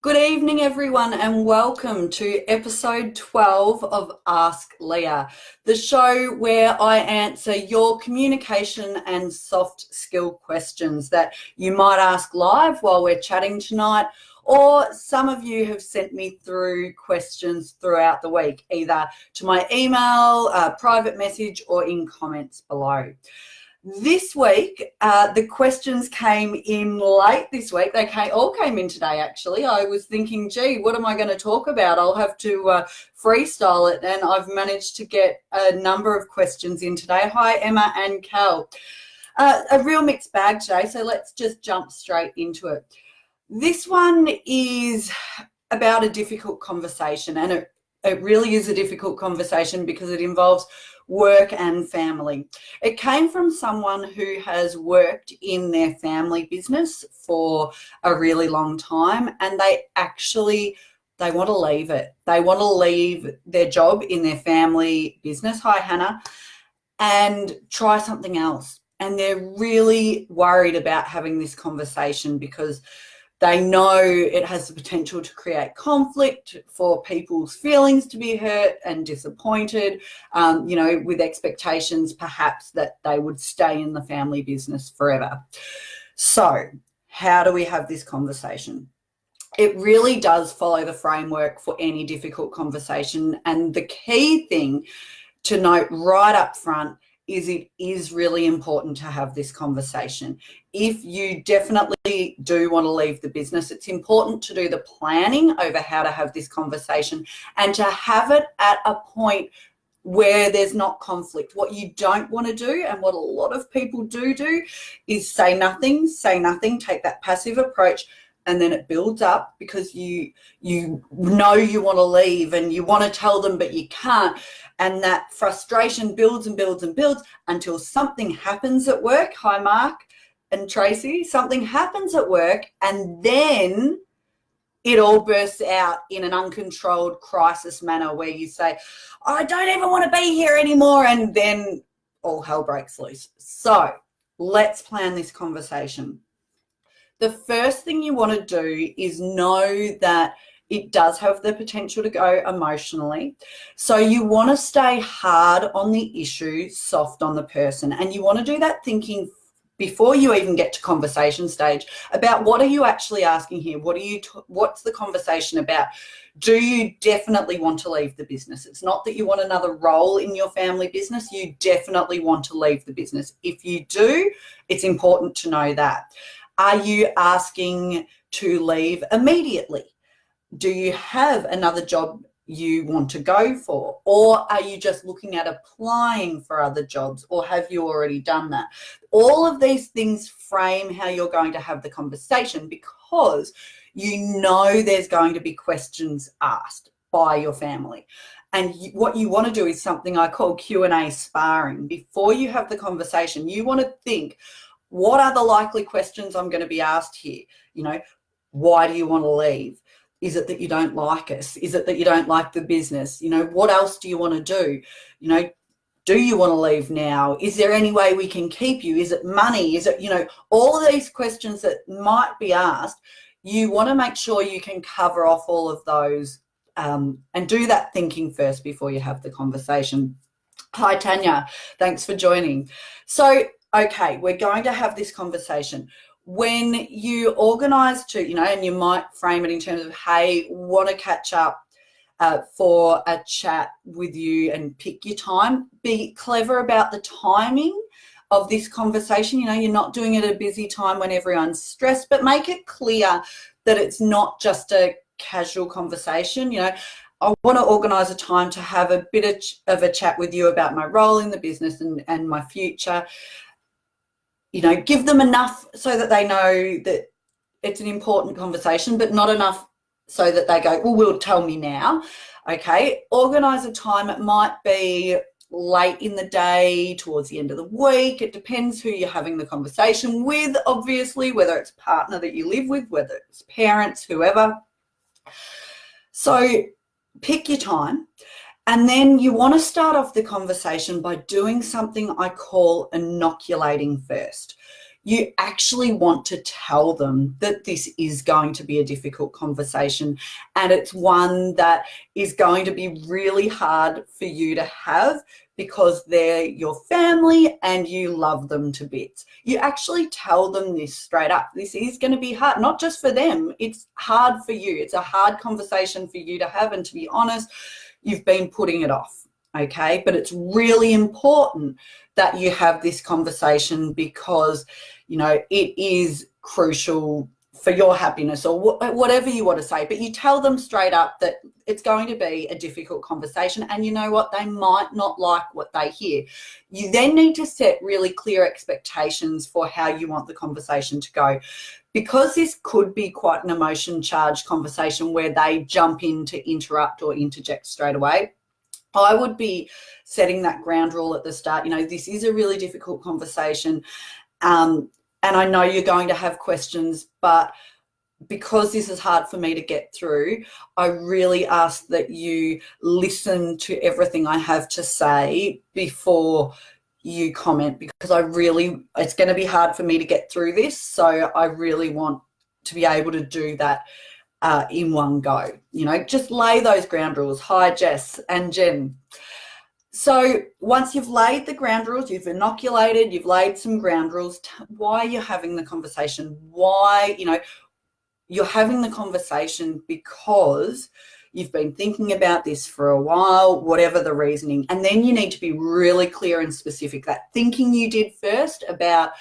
Good evening, everyone, and welcome to episode 12 of Ask Leah, the show where I answer your communication and soft skill questions that you might ask live while we're chatting tonight, or some of you have sent me through questions throughout the week, either to my email, private message, or in comments below. This week, the questions came in late this week. They all came in today, actually. I was thinking, gee, what am I going to talk about? I'll have to freestyle it, and I've managed to get a number of questions in today. Hi, Emma and Cal. A real mixed bag today, so let's just jump straight into it. This one is about a difficult conversation, and it really is a difficult conversation because it involves work and family. It came from someone who has worked in their family business for a really long time, and they want to leave it. They want to leave their job in their family business, hi Hannah, and try something else. And they're really worried about having this conversation because they know it has the potential to create conflict, for people's feelings to be hurt and disappointed, with expectations perhaps that they would stay in the family business forever. So how do we have this conversation? It really does follow the framework for any difficult conversation. And the key thing to note right up front is it is really important to have this conversation. If you definitely do want to leave the business, it's important to do the planning over how to have this conversation and to have it at a point where there's not conflict. What you don't want to do, and what a lot of people do, is say nothing, take that passive approach, and then it builds up because you know you want to leave and you want to tell them but you can't, and that frustration builds and builds and builds until something happens at work. Hi Mark and Tracy. Something happens at work and then it all bursts out in an uncontrolled crisis manner where you say, I don't even want to be here anymore, and then all hell breaks loose. So let's plan this conversation. The first thing you want to do is know that it does have the potential to go emotionally. So you want to stay hard on the issue, soft on the person. And you want to do that thinking before you even get to conversation stage about what are you actually asking here? What's the conversation about? Do you definitely want to leave the business? It's not that you want another role in your family business. You definitely want to leave the business. If you do, it's important to know that. Are you asking to leave immediately? Do you have another job you want to go for? Or are you just looking at applying for other jobs, or have you already done that? All of these things frame how you're going to have the conversation, because you know there's going to be questions asked by your family. And what you want to do is something I call Q&A sparring. Before you have the conversation, you want to think, what are the likely questions I'm going to be asked here? Why do you want to leave? Is it that you don't like us? Is it that you don't like the business? What else do you want to do? Do you want to leave now? Is there any way we can keep you? Is it money? Is it, all of these questions that might be asked, you want to make sure you can cover off all of those and do that thinking first before you have the conversation. Hi, Tanya. Thanks for joining. So, okay, we're going to have this conversation. When you organise to, and you might frame it in terms of, hey, want to catch up for a chat with you and pick your time. Be clever about the timing of this conversation. You're not doing it at a busy time when everyone's stressed, but make it clear that it's not just a casual conversation. I want to organise a time to have a bit of a chat with you about my role in the business and my future. Give them enough so that they know that it's an important conversation, but not enough so that they go, well, will tell me now. Okay, organise a time. It might be late in the day, towards the end of the week. It depends who you're having the conversation with, obviously, whether it's a partner that you live with, whether it's parents, whoever. So pick your time. And then you want to start off the conversation by doing something I call inoculating first. you actually want to tell them that this is going to be a difficult conversation, and it's one that is going to be really hard for you to have because they're your family and you love them to bits. You actually tell them this straight up. This is going to be hard, not just for them. It's hard for you. It's a hard conversation for you to have, and to be honest, you've been putting it off, okay? But it's really important that you have this conversation because, you know, it is crucial for your happiness or whatever you want to say. But you tell them straight up that it's going to be a difficult conversation, and you know what, they might not like what they hear. You then need to set really clear expectations for how you want the conversation to go, because this could be quite an emotion charged conversation where they jump in to interrupt or interject straight away. I would be setting that ground rule at the start. You know, this is a really difficult conversation, and I know you're going to have questions, but because this is hard for me to get through, I really ask that you listen to everything I have to say before you comment, because it's going to be hard for me to get through this. So I really want to be able to do that in one go. You know, just lay those ground rules. Hi, Jess and Jen. So once you've laid the ground rules, you've inoculated, you've laid some ground rules, why you're having the conversation, why, you know, you're having the conversation because you've been thinking about this for a while, whatever the reasoning. And then you need to be really clear and specific. That thinking you did first about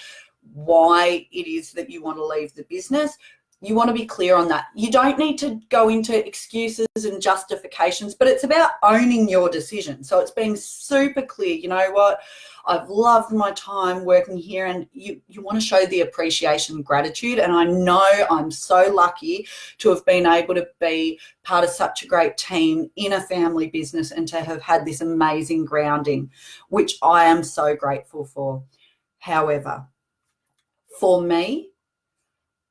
why it is that you want to leave the business, you want to be clear on that. You don't need to go into excuses and justifications, but it's about owning your decision. So it's being super clear. You know what? I've loved my time working here, and you want to show the appreciation and gratitude. And I know I'm so lucky to have been able to be part of such a great team in a family business and to have had this amazing grounding, which I am so grateful for. However, for me,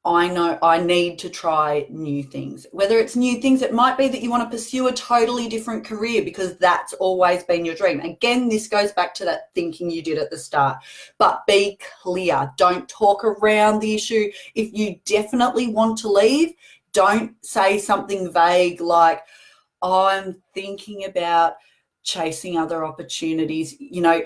I know I need to try new things. Whether it's new things, it might be that you want to pursue a totally different career because that's always been your dream. Again, this goes back to that thinking you did at the start. But be clear. Don't talk around the issue. If you definitely want to leave, don't say something vague like, oh, I'm thinking about chasing other opportunities. You know,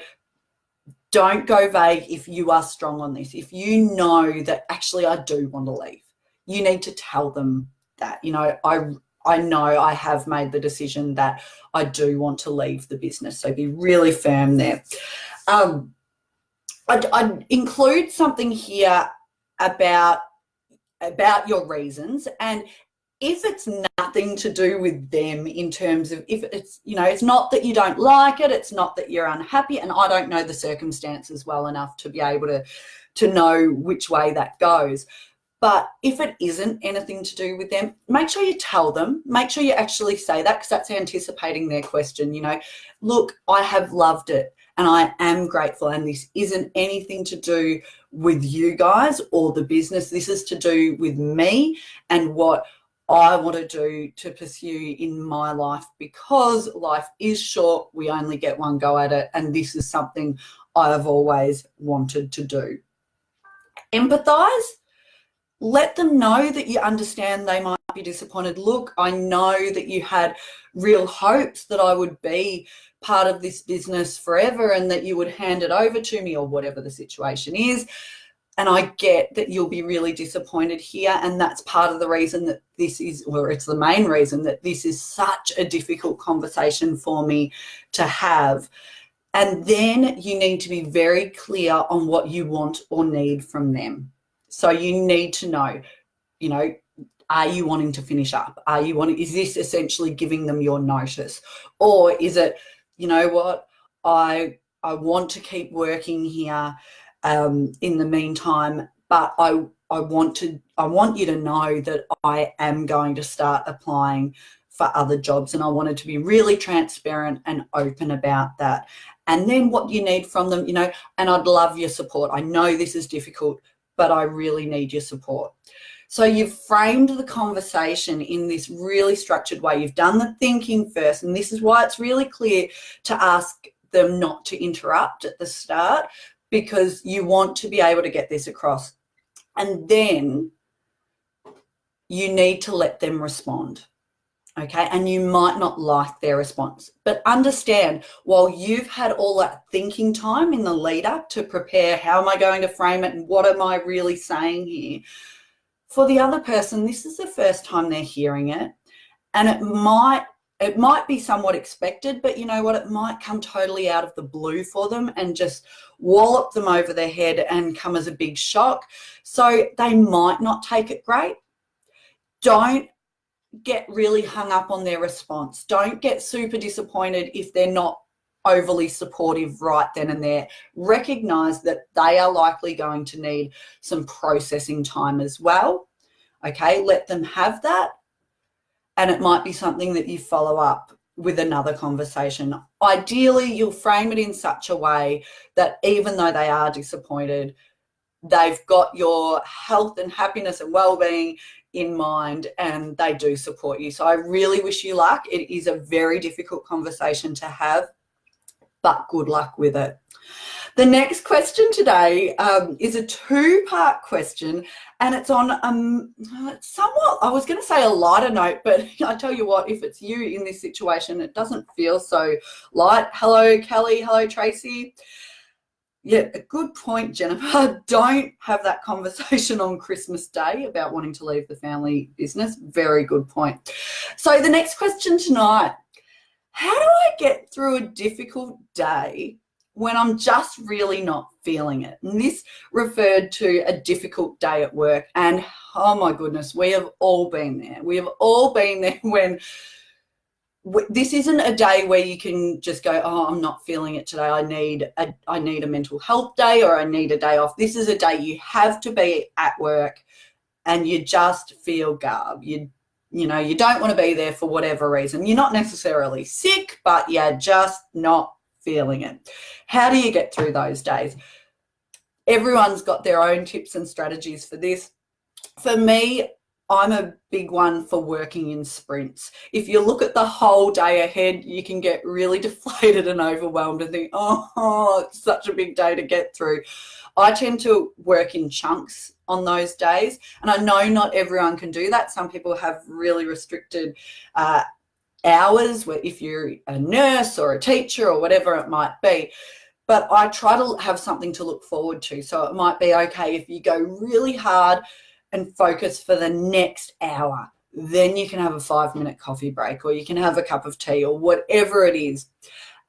don't go vague if you are strong on this. If you know that actually I do want to leave, you need to tell them that, you know, I know I have made the decision that I do want to leave the business. So be really firm there. I'd include something here about your reasons, and if it's nothing to do with them in terms of, if it's, you know, it's not that you don't like it, it's not that you're unhappy, and I don't know the circumstances well enough to be able to know which way that goes. But if it isn't anything to do with them, make sure you tell them, make sure you actually say that, because that's anticipating their question. You know, look, I have loved it and I am grateful, and this isn't anything to do with you guys or the business. This is to do with me and what I want to do to pursue in my life, because life is short. We only get one go at it, and this is something I've always wanted to do. Empathize. Let them know that you understand they might be disappointed. Look, I know that you had real hopes that I would be part of this business forever and that you would hand it over to me, or whatever the situation is. And I get that you'll be really disappointed here, and that's part of the reason that this is, or it's the main reason that this is such a difficult conversation for me to have. And then you need to be very clear on what you want or need from them. So you need to know, you know, are you wanting to finish up? Is this essentially giving them your notice? Or is it, you know what, I want to keep working here in the meantime, but I want you to know that I am going to start applying for other jobs, and I wanted to be really transparent and open about that. And then what you need from them, you know, and I'd love your support. I know this is difficult, but I really need your support. So you've framed the conversation in this really structured way. You've done the thinking first, and this is why it's really clear to ask them not to interrupt at the start. because you want to be able to get this across. And then you need to let them respond. Okay, and you might not like their response, but understand, while you've had all that thinking time in the lead up to prepare, how am I going to frame it and what am I really saying here? For the other person, this is the first time they're hearing it, and it might be somewhat expected, but you know what? It might come totally out of the blue for them and just wallop them over their head and come as a big shock. So they might not take it great. Don't get really hung up on their response. Don't get super disappointed if they're not overly supportive right then and there. Recognize that they are likely going to need some processing time as well. Okay, let them have that. And it might be something that you follow up with another conversation. Ideally, you'll frame it in such a way that even though they are disappointed, they've got your health and happiness and well-being in mind, and they do support you. So I really wish you luck. It is a very difficult conversation to have, but good luck with it. The next question today is a two-part question, and it's on somewhat, I was going to say a lighter note, but I tell you what, if it's you in this situation, it doesn't feel so light. Hello, Kelly. Hello, Tracy. Yeah, a good point, Jennifer. Don't have that conversation on Christmas Day about wanting to leave the family business. Very good point. So the next question tonight, how do I get through a difficult day when I'm just really not feeling it? And this referred to a difficult day at work. And oh my goodness, we have all been there. We have all been there when this isn't a day where you can just go, oh, I'm not feeling it today. I need a mental health day, or I need a day off. This is a day you have to be at work and you just feel garb. You don't want to be there for whatever reason. You're not necessarily sick, but you're just not feeling it. How do you get through those days? Everyone's got their own tips and strategies for this. For me, I'm a big one for working in sprints. If you look at the whole day ahead, you can get really deflated and overwhelmed and think, oh, it's such a big day to get through. I tend to work in chunks on those days, and I know not everyone can do that. Some people have really restricted hours, where if you're a nurse or a teacher or whatever it might be. But I try to have something to look forward to. So it might be okay if you go really hard and focus for the next hour, then you can have a 5-minute coffee break, or you can have a cup of tea, or whatever it is.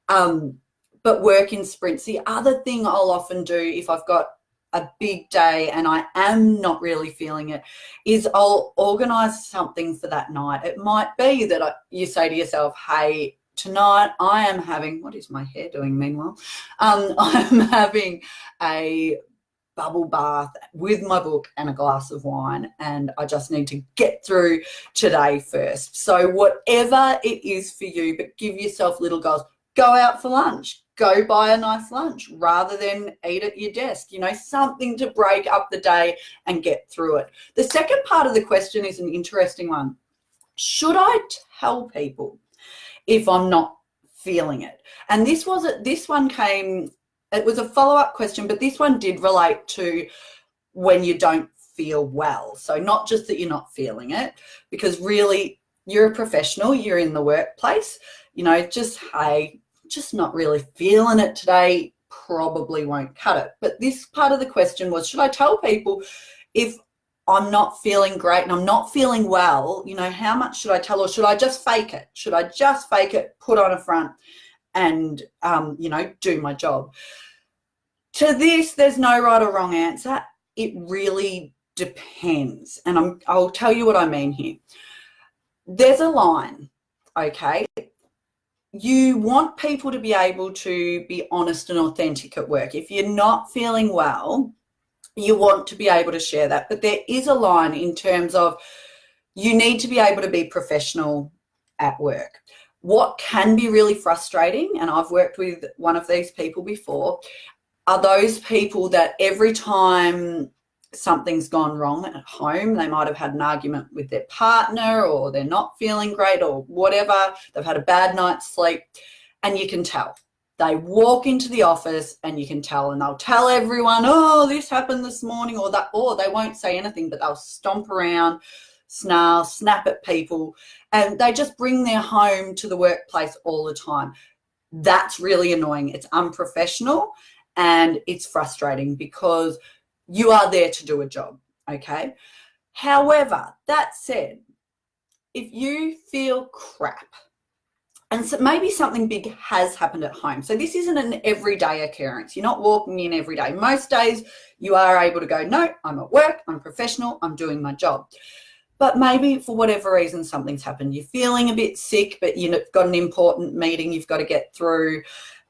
But work in sprints. The other thing I'll often do if I've got a big day and I am not really feeling it is I'll organise something for that night. It might be that you say to yourself, hey, tonight I am having, what is my hair doing meanwhile? I'm having a bubble bath with my book and a glass of wine, and I just need to get through today first. So whatever it is for you, but give yourself little goals. Go out for lunch, go buy a nice lunch rather than eat at your desk, something to break up the day and get through it. The second part of the question is an interesting one. Should I tell people if I'm not feeling it? And this one came, it was a follow-up question, but this one did relate to when you don't feel well. So not just that you're not feeling it, because really you're a professional, you're in the workplace, just not really feeling it today probably won't cut it. But this part of the question was, should I tell people if I'm not feeling great and I'm not feeling well, how much should I tell, or should I just fake it? Should I just fake it, put on a front and, do my job? To this, there's no right or wrong answer. It really depends. And I'll tell you what I mean here. There's a line, okay? You want people to be able to be honest and authentic at work. If you're not feeling well, you want to be able to share that. But there is a line in terms of you need to be able to be professional at work. What can be really frustrating, and I've worked with one of these people before, are those people that every time something's gone wrong at home, they might have had an argument with their partner, or they're not feeling great, or whatever, they've had a bad night's sleep, and you can tell They walk into the office and you can tell, and they'll tell everyone, oh, this happened this morning, or that, or they won't say anything, but they'll stomp around, snarl, snap at people, and they just bring their home to the workplace all the time. That's really annoying. It's unprofessional and it's frustrating because you are there to do a job, okay? However, that said, if you feel crap, and so maybe something big has happened at home. So this isn't an everyday occurrence. You're not walking in every day. Most days you are able to go, no, I'm at work, I'm professional, I'm doing my job. But maybe for whatever reason, something's happened. You're feeling a bit sick, but you've got an important meeting you've got to get through.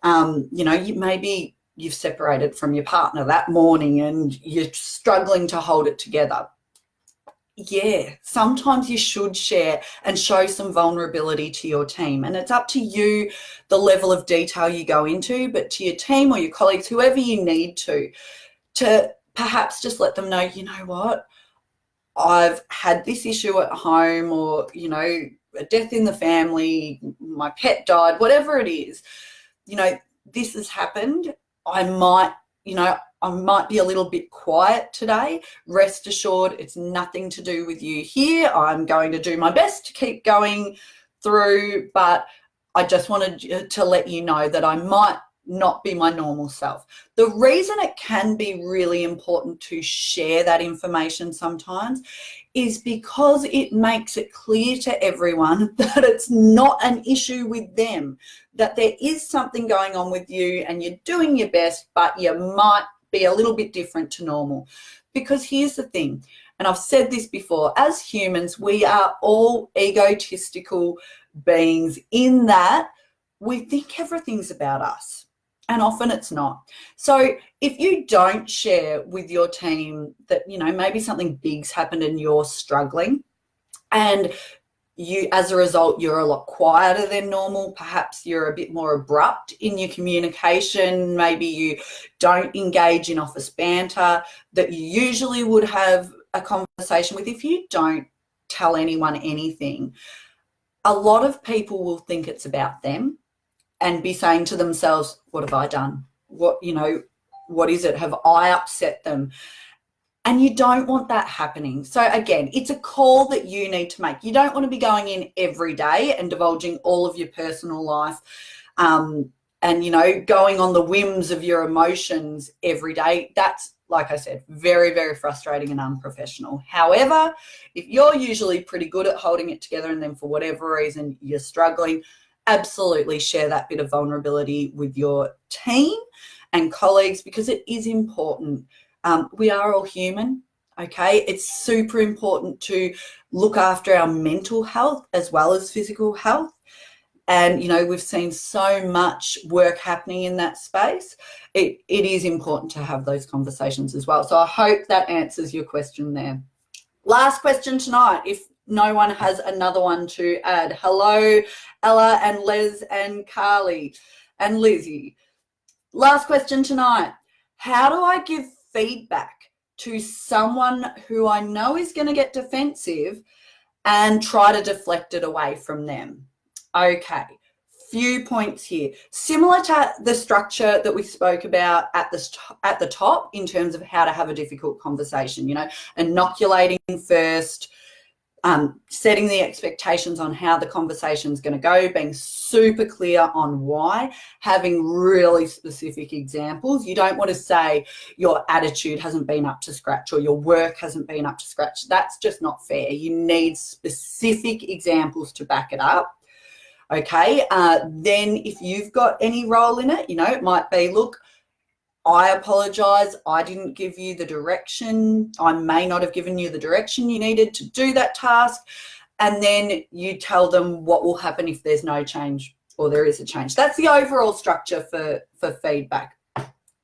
Maybe you've separated from your partner that morning and you're struggling to hold it together. Yeah, sometimes you should share and show some vulnerability to your team. And it's up to you the level of detail you go into, but to your team or your colleagues, whoever you need to perhaps just let them know, you know what, I've had this issue at home, or, a death in the family, my pet died, whatever it is, this has happened. I might be a little bit quiet today. Rest assured, it's nothing to do with you here. I'm going to do my best to keep going through, but I just wanted to let you know that I might not be my normal self. The reason it can be really important to share that information sometimes is because it makes it clear to everyone that it's not an issue with them, that there is something going on with you and you're doing your best, but you might be a little bit different to normal. Because here's the thing, and I've said this before, as humans, we are all egotistical beings in that we think everything's about us. And often it's not. So if you don't share with your team that, maybe something big's happened and you're struggling, and you, as a result, you're a lot quieter than normal, perhaps you're a bit more abrupt in your communication, maybe you don't engage in office banter that you usually would have a conversation with. If you don't tell anyone anything, a lot of people will think it's about them and be saying to themselves, what have I done? What is it? Have I upset them? And you don't want that happening. So again, it's a call that you need to make. You don't want to be going in every day and divulging all of your personal life and, going on the whims of your emotions every day. That's, like I said, very, very frustrating and unprofessional. However, if you're usually pretty good at holding it together and then for whatever reason you're struggling, absolutely share that bit of vulnerability with your team and colleagues, because it is important. We are all human, okay? It's super important to look after our mental health as well as physical health. And, we've seen so much work happening in that space. It is important to have those conversations as well. So I hope that answers your question there. Last question tonight, if no one has another one to add. Hello, Ella and Les and Carly and Lizzie. Last question tonight. How do I give feedback to someone who I know is going to get defensive and try to deflect it away from them? Okay, few points here. Similar to the structure that we spoke about at the top in terms of how to have a difficult conversation, inoculating first, setting the expectations on how the conversation is going to go, being super clear on why, having really specific examples. You don't want to say your attitude hasn't been up to scratch or your work hasn't been up to scratch. That's just not fair. You need specific examples to back it up. Okay, then if you've got any role in it, it might be, look, I apologize, I didn't give you the direction. I may not have given you the direction you needed to do that task. And then you tell them what will happen if there's no change or there is a change. That's the overall structure for feedback.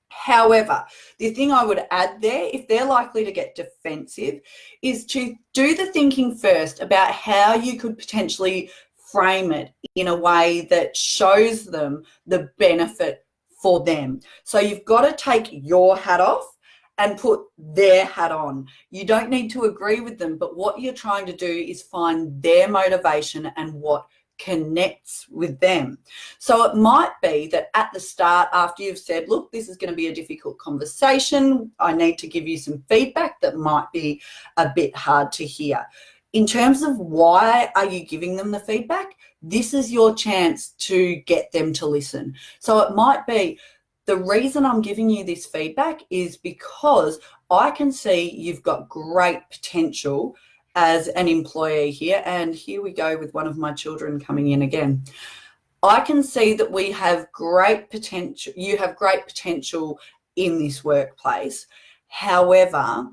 However, the thing I would add there, if they're likely to get defensive, is to do the thinking first about how you could potentially frame it in a way that shows them the benefit for them. So you've got to take your hat off and put their hat on. You don't need to agree with them, but what you're trying to do is find their motivation and what connects with them. So it might be that at the start, after you've said, look, this is going to be a difficult conversation, I need to give you some feedback that might be a bit hard to hear. In terms of why are you giving them the feedback, this is your chance to get them to listen. So it might be, the reason I'm giving you this feedback is because I can see you've got great potential as an employee here. And here we go with one of my children coming in again. I can see that we have great potential. You have great potential in this workplace. However,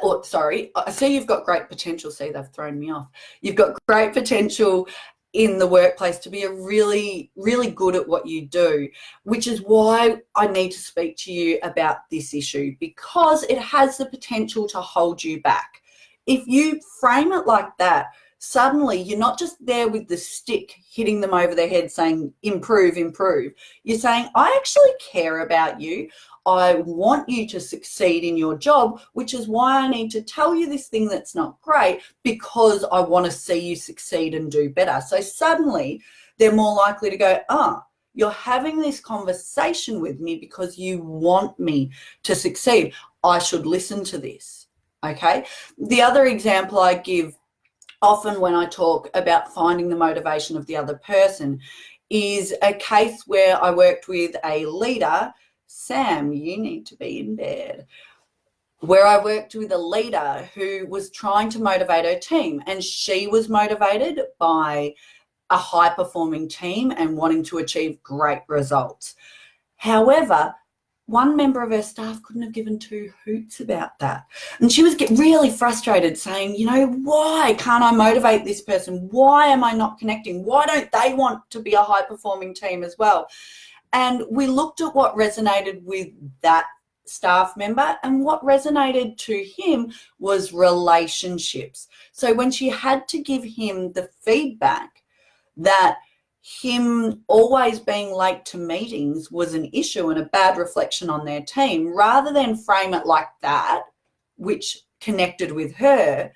I see you've got great potential. See, they've thrown me off. You've got great potential in the workplace to be a really, really good at what you do, which is why I need to speak to you about this issue, because it has the potential to hold you back. If you frame it like that, suddenly you're not just there with the stick hitting them over the head saying, improve, improve. You're saying, I actually care about you. I want you to succeed in your job, which is why I need to tell you this thing that's not great, because I want to see you succeed and do better. So suddenly they're more likely to go, you're having this conversation with me because you want me to succeed. I should listen to this. Okay. The other example I give often when I talk about finding the motivation of the other person is a case where I worked with a leader. Sam, you need to be in bed. Where I worked with a leader who was trying to motivate her team, and she was motivated by a high-performing team and wanting to achieve great results. However, one member of her staff couldn't have given two hoots about that. And she was getting really frustrated saying, why can't I motivate this person? Why am I not connecting? Why don't they want to be a high-performing team as well? And we looked at what resonated with that staff member, and what resonated to him was relationships. So when she had to give him the feedback that him always being late to meetings was an issue and a bad reflection on their team, rather than frame it like that, which connected with her,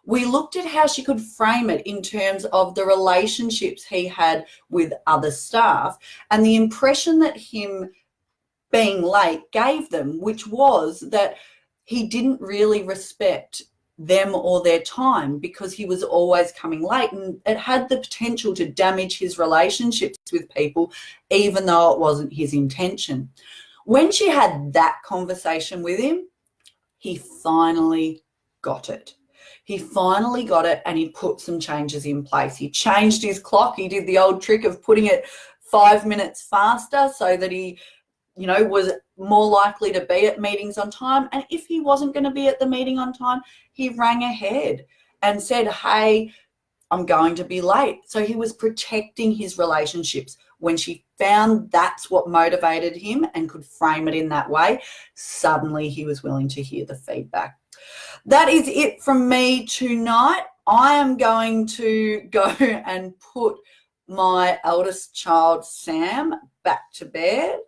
we looked at how she could frame it in terms of the relationships he had with other staff and the impression that him being late gave them, which was that he didn't really respect them or their time because he was always coming late, and it had the potential to damage his relationships with people, even though it wasn't his intention. When she had that conversation with him, he finally got it. He finally got it, and he put some changes in place. He changed his clock. He did the old trick of putting it 5 minutes faster so that he, was more likely to be at meetings on time. And if he wasn't going to be at the meeting on time, he rang ahead and said, hey, I'm going to be late. So he was protecting his relationships. When she found that's what motivated him and could frame it in that way, suddenly he was willing to hear the feedback. That is it from me tonight. I am going to go and put my eldest child, Sam, back to bed.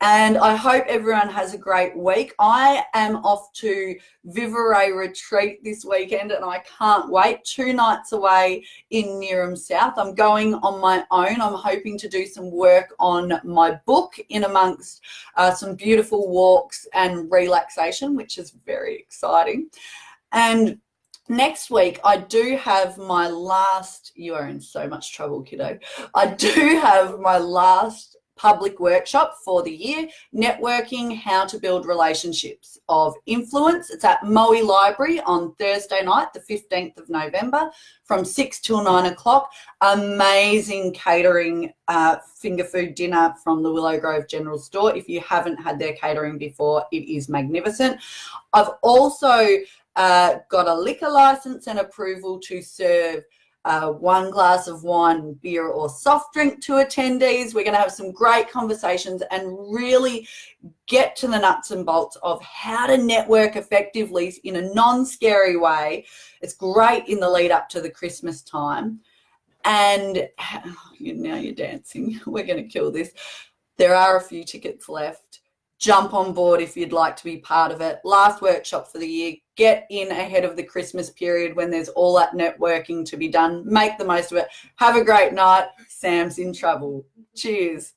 And I hope everyone has a great week. I am off to Vivaray Retreat this weekend, and I can't wait. 2 nights away in Neerim South. I'm going on my own. I'm hoping to do some work on my book in amongst some beautiful walks and relaxation, which is very exciting. And next week, I do have my last, you are in so much trouble, kiddo. I do have my last public workshop for the year, Networking, How to Build Relationships of Influence. It's at Moe Library on Thursday night, the 15th of November, from 6 till 9 o'clock. Amazing catering, finger food dinner from the Willow Grove General Store. If you haven't had their catering before, it is magnificent. I've also got a liquor license and approval to serve 1 glass of wine, beer or soft drink to attendees. We're going to have some great conversations and really get to the nuts and bolts of how to network effectively in a non-scary way. It's great in the lead up to the Christmas time. And now you're dancing. We're going to kill this. There are a few tickets left. jump on board if you'd like to be part of it. Last workshop for the year. Get in ahead of the Christmas period when there's all that networking to be done. Make the most of it. Have a great night. Sam's in trouble. Cheers.